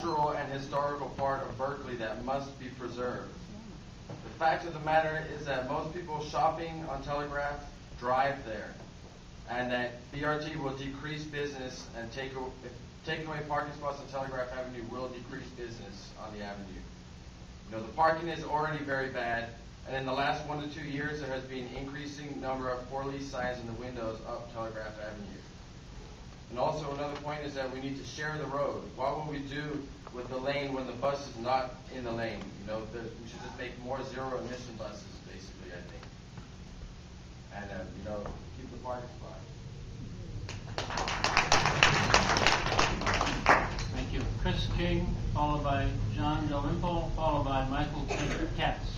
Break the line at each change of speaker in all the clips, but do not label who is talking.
cultural and historical part of Berkeley that must be preserved. The fact of the matter is that most people shopping on Telegraph drive there, and that BRT will decrease business and taking away parking spots on Telegraph Avenue will decrease business on the avenue. You know, the parking is already very bad, and in the last 1 to 2 years, there has been an increasing number of for-lease signs in the windows up Telegraph Avenue. And also another point is that we need to share the road. What will we do with the lane when the bus is not in the lane? You know, we should just make more zero-emission buses, basically, I think. And, you know, keep the parking spot.
Thank you. Chris King, followed by John Dalrymple, followed by Michael Katz.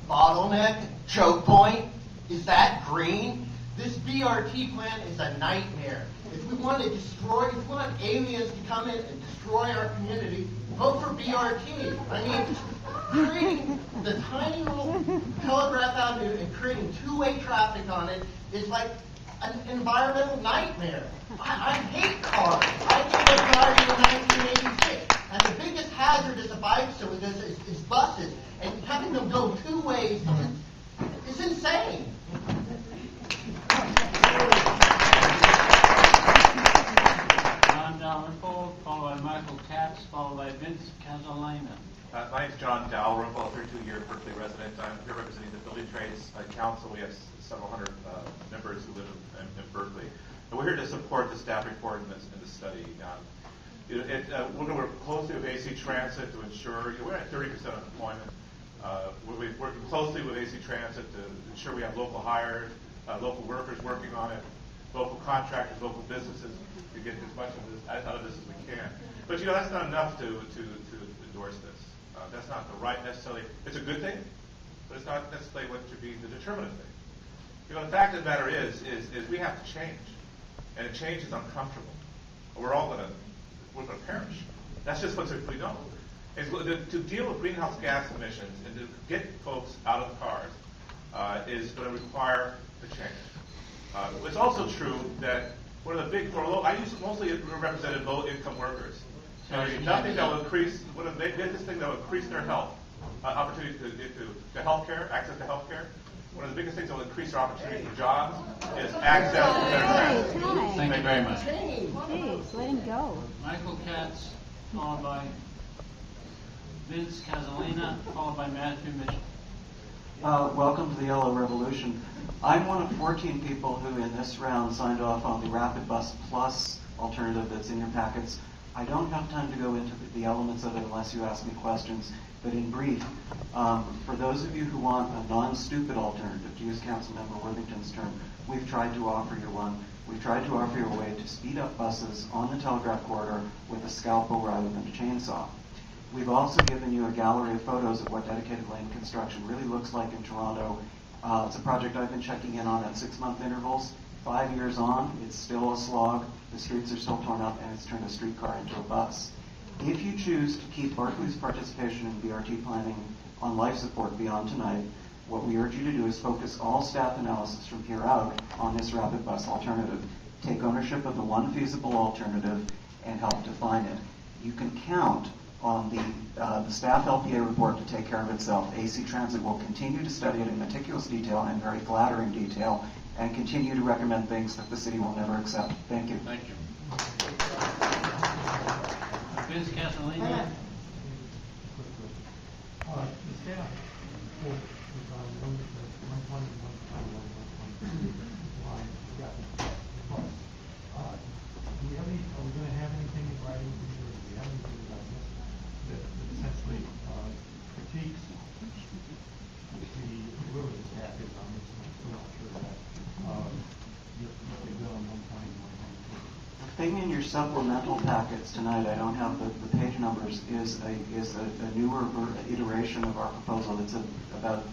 Bottleneck, choke point, is that green? This BRT plan is a nightmare. If we want to destroy, if we want aliens to come in and destroy our community, vote for BRT. I mean, creating the tiny little Telegraph Avenue and creating two-way traffic on it is like an environmental nightmare. I hate cars. I think I driving in 1986. And the biggest hazard as a bicycle with this is buses. And having them go two ways is insane.
John Dalrymple, followed by Michael Katz, followed by Vince Casalena.
My name is John Dalrymple, 32-year Berkeley resident. I'm here representing the Building Trades Council. We have several hundred members who live in Berkeley. And we're here to support the staff report in this study. We're going to work closely with AC Transit to ensure, we're at 30% unemployment. We're working closely with AC Transit to ensure we have local hires, local workers working on it, local contractors, local businesses to get as much of this out of this as we can. But that's not enough to endorse this. That's not the right necessarily. It's a good thing, but it's not necessarily what should be the determinant thing. The fact of the matter is we have to change, and a change is uncomfortable. We're going to perish. That's just what we know. To deal with greenhouse gas emissions and to get folks out of the cars is going to require a change. It's also true that one of the big, I mostly represented low-income workers. Nothing that will increase, one of the biggest things that will increase their health, opportunity to health care, access to health care. One of the biggest things that will increase their opportunity for jobs is access to better transit.
Thank you very much.
Please, let him go.
Michael Katz, followed by Vince Casalena, followed by Matthew Mitchell.
Welcome to the Yellow Revolution. I'm one of 14 people who in this round signed off on the Rapid Bus Plus alternative that's in your packets. I don't have time to go into the elements of it unless you ask me questions, but in brief, for those of you who want a non-stupid alternative, to use Councilmember Worthington's term, we've tried to offer you one. We've tried to offer you a way to speed up buses on the Telegraph corridor with a scalpel rather than a chainsaw. We've also given you a gallery of photos of what dedicated lane construction really looks like in Toronto. It's a project I've been checking in on at 6-month intervals. 5 years on, it's still a slog. The streets are still torn up, and it's turned a streetcar into a bus. If you choose to keep Berkeley's participation in BRT planning on life support beyond tonight, what we urge you to do is focus all staff analysis from here out on this rapid bus alternative. Take ownership of the one feasible alternative and help define it. You can count on the staff LPA report to take care of itself. AC Transit will continue to study it in meticulous detail and very flattering detail, and continue to recommend things that the city will never accept. Thank you.
Thank you. Vince Casalena.
Are we going to have anything in writing? Do we have anything about this that essentially critiques whoever the staff is on this? I'm still not sure that they will on 120 and 122.
The thing in your supplemental packets tonight, I don't have the page numbers, is a newer iteration of our proposal. It's about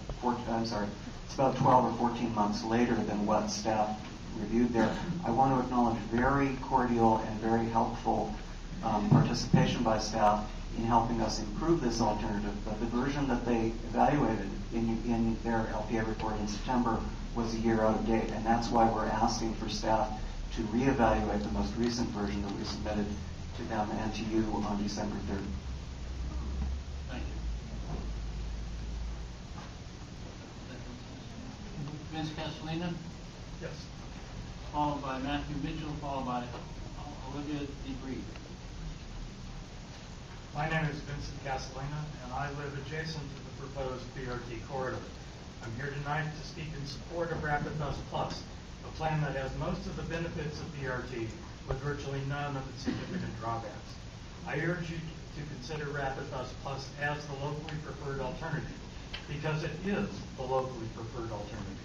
12 or 14 months later than what staff reviewed there. I want to acknowledge very cordial and very helpful participation by staff in helping us improve this alternative. But the version that they evaluated in their LPA report in September was a year out of date, and that's why we're asking for staff to reevaluate the most recent version that we submitted to them and to you on December 3rd.
Thank you. Vince Castellina,
Yes.
followed by Matthew Mitchell, followed by Olivia DeBree.
My name is Vincent Castellina, and I live adjacent to the proposed BRT corridor. I'm here tonight to speak in support of Rapid Bus Plus, a plan that has most of the benefits of BRT with virtually none of its significant drawbacks. I urge you to consider Rapid Bus Plus as the locally preferred alternative, because it is the locally preferred alternative.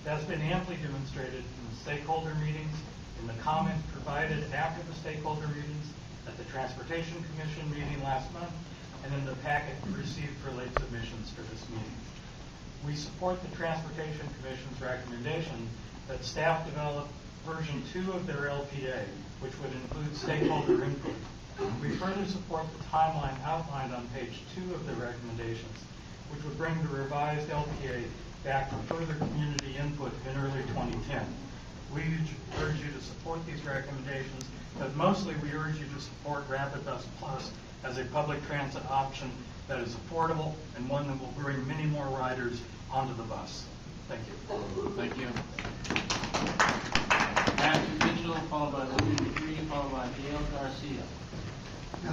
That's been amply demonstrated in the stakeholder meetings, in the comments provided after the stakeholder meetings, at the Transportation Commission meeting last month, and in the packet received for late submissions for this meeting. We support the Transportation Commission's recommendation that staff develop version 2 of their LPA, which would include stakeholder input. We further support the timeline outlined on page 2 of the recommendations, which would bring the revised LPA back for further community input in early 2010. We urge you to support these recommendations, but mostly we urge you to support Rapid Bus Plus as a public transit option that is affordable and one that will bring many more riders onto the bus. Thank you.
Thank you. Matthew Mitchell, followed by Olivia DeBree, followed by Gail Garcia.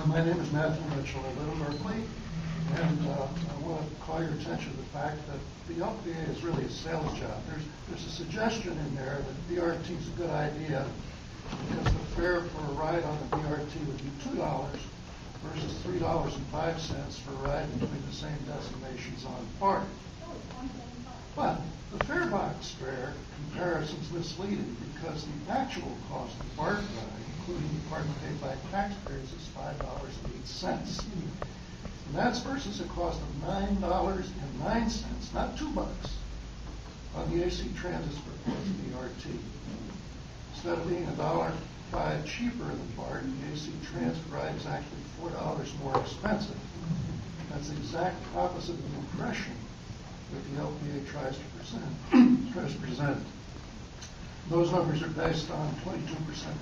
My name is Matthew Mitchell. I live in Berkeley, and I want to call your attention to the fact that the LPA is really a sales job. There's a suggestion in there that BRT is a good idea because the fare for a ride on the BRT would be $2 versus $3.05 for a ride between the same destinations on BART. But the fare box fare comparison is misleading because the actual cost of BART ride, including the part paid by taxpayers, is $5.08. And that's versus a cost of $9.09, not $2, on the AC Transit's proposed BRT. Instead of being $1.05 cheaper than BART, the AC Transit ride is actually $4 more expensive. That's the exact opposite of the impression that the LPA tries to present. Those numbers are based on 22%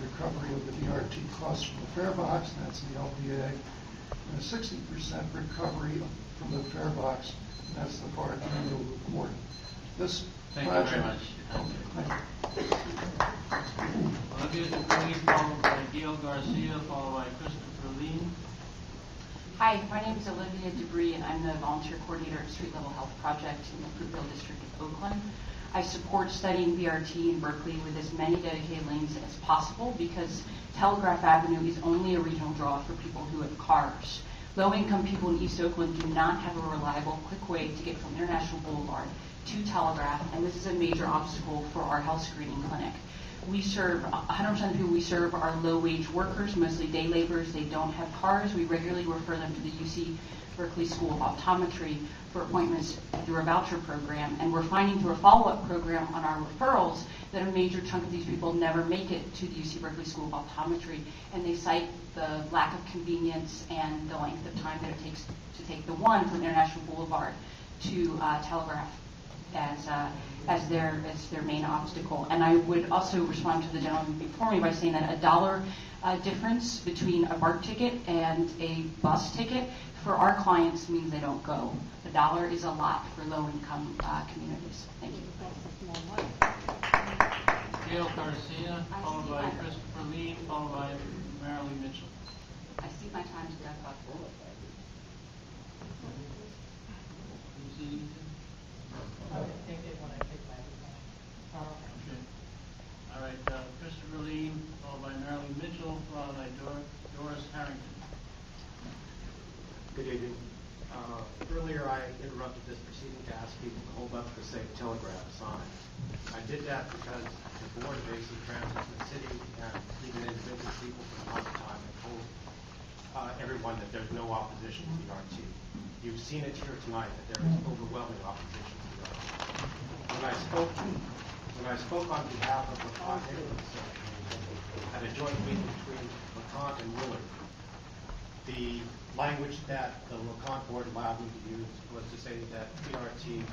recovery of the BRT costs from the fare box, and that's the LPA, and a 60% recovery from the fare box, and that's the BART annual report. This
Thank you very much. Olivia DeBree, followed by Gail Garcia, followed by Christopher Lean.
Hi, my name is Olivia DeBree, and I'm the volunteer coordinator at Street Level Health Project in the Fruitville District of Oakland. I support studying BRT in Berkeley with as many dedicated lanes as possible because Telegraph Avenue is only a regional draw for people who have cars. Low-income people in East Oakland do not have a reliable, quick way to get from International Boulevard to Telegraph, and this is a major obstacle for our health screening clinic. We serve, 100% of the people we serve are low-wage workers, mostly day laborers. They don't have cars. We regularly refer them to the UC Berkeley School of Optometry for appointments through a voucher program, and we're finding through a follow-up program on our referrals that a major chunk of these people never make it to the UC Berkeley School of Optometry, and they cite the lack of convenience and the length of time that it takes to take the one from International Boulevard to Telegraph as their main obstacle. And I would also respond to the gentleman before me by saying that $1 difference between a BART ticket and a bus ticket for our clients means they don't go. $1 is a lot for low-income communities. Thank you.
Gail Garcia, followed by Christopher Lee, followed by Marilyn Mitchell.
I see my time's up.
Okay. All right, Christopher Lee, followed by Marilyn Mitchell, followed by Doris Harrington.
Good evening. Earlier I interrupted this proceeding to ask people to hold up the safe telegraph sign. I did that because the board of AC Transit in the city and even individual people from time to time have told everyone that there's no opposition to BRT. You've seen it here tonight that there is overwhelming opposition to BRT. When I spoke on behalf of LeConte neighborhood at a joint meeting between LeConte and Willard, the language that the LeConte board allowed me to use was to say that BRT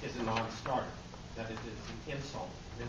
is a non-starter, that it is an insult to